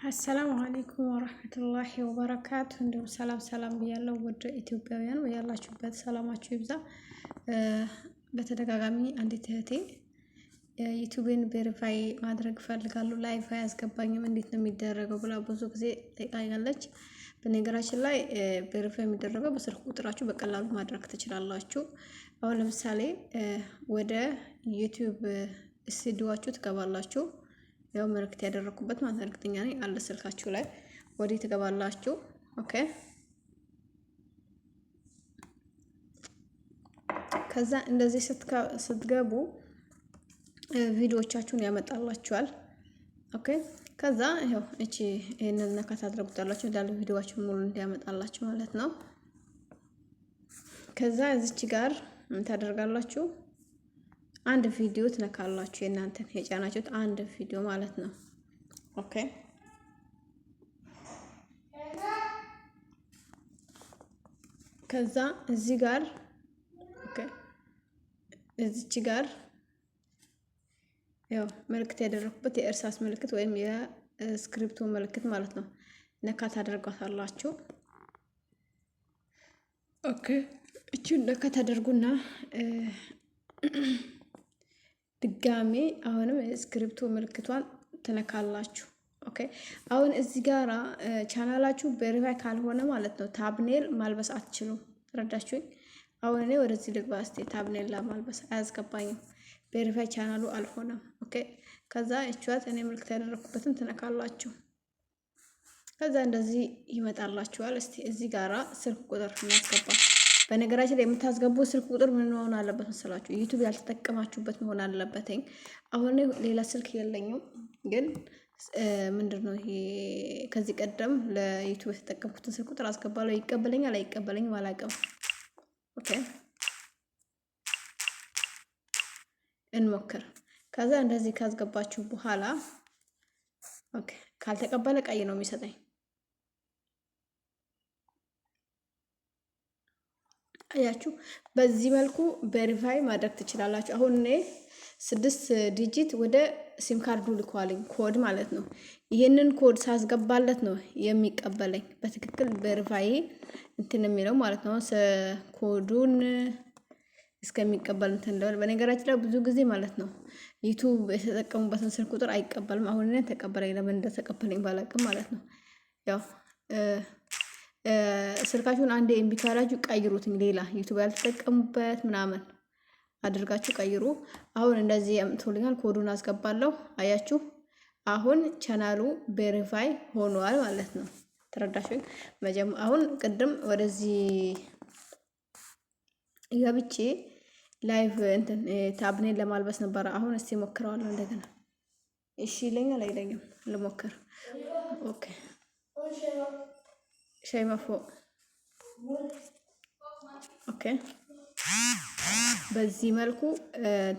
አሰላሙ አለይኩም ወራህመቱላሂ ወበረካቱ። እንዲሁም ሰላም ብያለሁ። ወደ ኢትዮጵያውያን ያላችሁበት ሰላማችሁ ይብዛ። በተደጋጋሚ አንዲት እህቴ ዩቲዩብን ቬሪፋይ ማድረግ ፈልጋለሁ ላይፍ አያስገባኝም እንዴት ነው የሚደረገው ብላ ብዙ ጊዜ ጠይቃኛለች። በነገራችን ላይ ቬሪፋይ የሚደረገው በስልክ ቁጥራችሁ በቀላሉ ማድረግ ትችላላችሁ። አሁን ለምሳሌ ወደ ዩቲዩብ ስቱዲዮአችሁ ትገባላችሁ። ያው መልእክት ያደረኩበት ማለት እርግጠኛ ነኝ አለ ስልካችሁ ላይ ወዲህ ትገባላችሁ። ኦኬ ከዛ እንደዚህ ስትገቡ ቪዲዮዎቻችሁን ያመጣላችኋል። ኦኬ ከዛ ይሄው ይሄንን ነካ ታደርጉታላችሁ እንዳለ ቪዲዮዋችሁን ሙሉ እንዲያመጣላችሁ ማለት ነው። ከዛ እዚች ጋር ምን ታደርጋላችሁ? አንድ ቪዲዮ ትነካላችሁ። የእናንተን የጫናችሁት አንድ ቪዲዮ ማለት ነው። ኦኬ ከዛ እዚህ ጋር እዚች ጋር ያው ምልክት ያደረኩበት የእርሳስ ምልክት ወይም የስክሪፕቶ ምልክት ማለት ነው። ነካ ታደርጓታላችሁ። ኦኬ እቺን ነካ ታደርጉና ድጋሜ አሁንም ስክሪፕቶ ምልክቷን ትነካላችሁ። ኦኬ አሁን እዚህ ጋራ ቻናላችሁ ቬሪፋይ ካልሆነ ማለት ነው ታብኔል ማልበስ አትችሉም። ተረዳችሁኝ? አሁን እኔ ወደዚህ ልግባ እስቲ። ታብኔል ለማልበስ አያስገባኝም፣ ቬሪፋይ ቻናሉ አልሆነም። ኦኬ ከዛ እቻት እኔ ምልክት ያደረኩበትን ትነካላችሁ። ከዛ እንደዚህ ይመጣላችኋል። እስቲ እዚህ ጋራ ስልክ ቁጥር እናስገባ። በነገራችን ላይ የምታስገቡ ስልክ ቁጥር ምን መሆን አለበት መሰላችሁ? ዩቲዩብ ያልተጠቀማችሁበት መሆን አለበትኝ። አሁን ሌላ ስልክ የለኝም፣ ግን ምንድነው ይሄ ከዚህ ቀደም ለዩቲዩብ የተጠቀምኩትን ስልክ ቁጥር አስገባለሁ። ይቀበለኛል አይቀበለኝም አላውቅም። ኦኬ እንሞክር። ከዛ እንደዚህ ካስገባችሁ በኋላ ኦኬ ካልተቀበለ ቀይ ነው የሚሰጠኝ። አያችሁ፣ በዚህ መልኩ ቬሪፋይ ማድረግ ትችላላችሁ። አሁን እኔ 6 ዲጂት ወደ ሲም ካርዱ ልኳልኝ ኮድ ማለት ነው። ይሄንን ኮድ ሳስገባለት ነው የሚቀበለኝ በትክክል ቬሪፋይ እንትን የሚለው ማለት ነው። ኮዱን እስከሚቀበል እንትን እንደሆነ በነገራችን ላይ ብዙ ጊዜ ማለት ነው ዩቲዩብ የተጠቀሙበትን ስልክ ቁጥር አይቀበልም። አሁን እኔ ተቀበለኝ፣ ለምን እንደተቀበለኝ ባላቅም ማለት ነው። ያው ስልካችሁን አንዴ ኤምቢ ካላችሁ ቀይሩትኝ፣ ሌላ ዩቲዩብ ያልተጠቀሙበት ምናምን አድርጋችሁ ቀይሩ። አሁን እንደዚህ ያምጥቶልኛል፣ ኮዱን አስገባለሁ። አያችሁ አሁን ቻናሉ ቬሪፋይ ሆኗል ማለት ነው። ተረዳችሁ? አሁን ቅድም ወደዚህ ገብቼ ላይቭ እንትን ታብኔል ለማልበስ ነበር። አሁን እስቲ ሞክረዋለሁ እንደገና። እሺ ይለኛል አይለኝም? ልሞክር። ኦኬ ሻይ መፎ ኦኬ በዚህ መልኩ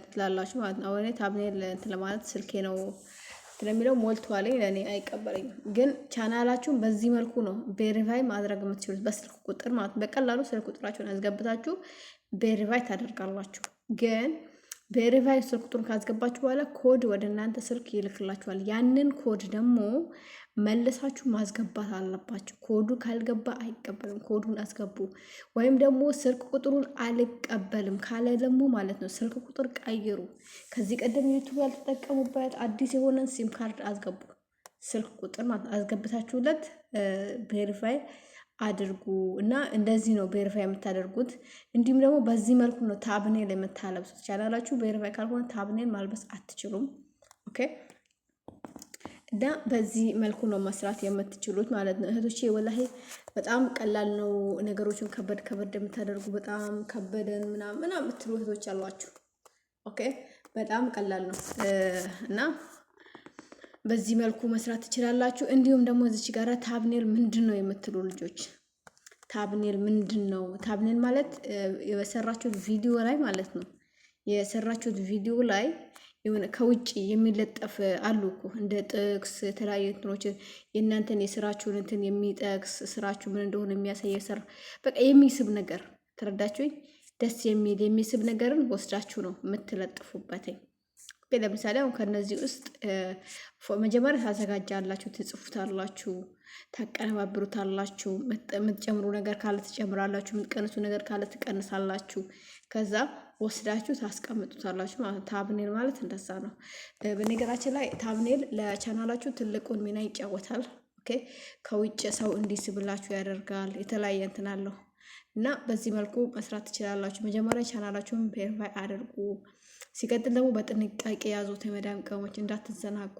ትላላችሁ ማለት ነው። አሁን ታብኔል እንትን ለማለት ስልኬ ነው ስለሚለው ሞልቷልኝ፣ ለኔ አይቀበለኝም። ግን ቻናላችሁን በዚህ መልኩ ነው ቬሪፋይ ማድረግ የምትችሉት በስልክ ቁጥር ማለት ነው። በቀላሉ ስልክ ቁጥራችሁን አስገብታችሁ ቬሪፋይ ታደርጋላችሁ። ግን ቬሪፋይ ስልክ ቁጥሩን ካስገባችሁ በኋላ ኮድ ወደ እናንተ ስልክ ይልክላችኋል። ያንን ኮድ ደግሞ መልሳችሁ ማስገባት አለባችሁ። ኮዱ ካልገባ አይቀበልም። ኮዱን አስገቡ። ወይም ደግሞ ስልክ ቁጥሩን አልቀበልም ካለ ደግሞ ማለት ነው ስልክ ቁጥር ቀይሩ። ከዚህ ቀደም ዩቲዩብ ያልተጠቀሙበት አዲስ የሆነን ሲም ካርድ አስገቡ። ስልክ ቁጥር ማለት አስገብታችሁለት ቬሪፋይ አድርጉ እና እንደዚህ ነው ቬሪፋይ የምታደርጉት። እንዲሁም ደግሞ በዚህ መልኩ ነው ታብኔል የምታለብሱት። ቻናላችሁ ቬሪፋይ ካልሆነ ታብኔል ማልበስ አትችሉም። ኦኬ እና በዚህ መልኩ ነው መስራት የምትችሉት ማለት ነው እህቶቼ። ወላሂ በጣም ቀላል ነው። ነገሮችን ከበድ የምታደርጉ በጣም ከበደን ምናምን የምትሉ እህቶች አሏችሁ። ኦኬ በጣም ቀላል ነው እና በዚህ መልኩ መስራት ትችላላችሁ። እንዲሁም ደግሞ እዚች ጋራ ታብኔል ምንድን ነው የምትሉ ልጆች፣ ታብኔል ምንድን ነው? ታብኔል ማለት የሰራችሁት ቪዲዮ ላይ ማለት ነው። የሰራችሁት ቪዲዮ ላይ የሆነ ከውጭ የሚለጠፍ አሉ እኮ እንደ ጥቅስ የተለያዩ እንትኖች የእናንተን የስራችሁን እንትን የሚጠቅስ ስራችሁ ምን እንደሆነ የሚያሳይ በቃ የሚስብ ነገር ተረዳችሁኝ? ደስ የሚል የሚስብ ነገርን ወስዳችሁ ነው የምትለጥፉበትኝ። ለምሳሌ አሁን ከነዚህ ውስጥ መጀመሪያ ታዘጋጃላችሁ፣ ትጽፉታላችሁ፣ ታቀነባብሩታላችሁ። የምትጨምሩ ነገር ካለ ትጨምራላችሁ፣ የምትቀንሱ ነገር ካለ ትቀንሳላችሁ። ከዛ ወስዳችሁ ታስቀምጡታላችሁ ማለት። ታብኔል ማለት እንደዛ ነው። በነገራችን ላይ ታብኔል ለቻናላችሁ ትልቁን ሚና ይጫወታል። ኦኬ፣ ከውጭ ሰው እንዲስብላችሁ ያደርጋል። የተለያየ እንትን አለው እና በዚህ መልኩ መስራት ትችላላችሁ። መጀመሪያ ቻናላችሁን ቬሪፋይ አድርጉ። ሲቀጥል ደግሞ በጥንቃቄ ያዙት። የመዳም ቀሞች እንዳትዘናጉ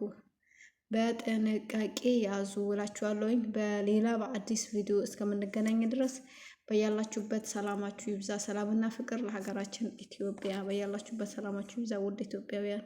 በጥንቃቄ ያዙ እላችኋለሁኝ። በሌላ በአዲስ ቪዲዮ እስከምንገናኝ ድረስ በያላችሁበት ሰላማችሁ ይብዛ። ሰላምና ፍቅር ለሀገራችን ኢትዮጵያ። በያላችሁበት ሰላማችሁ ይብዛ ውድ ኢትዮጵያውያን።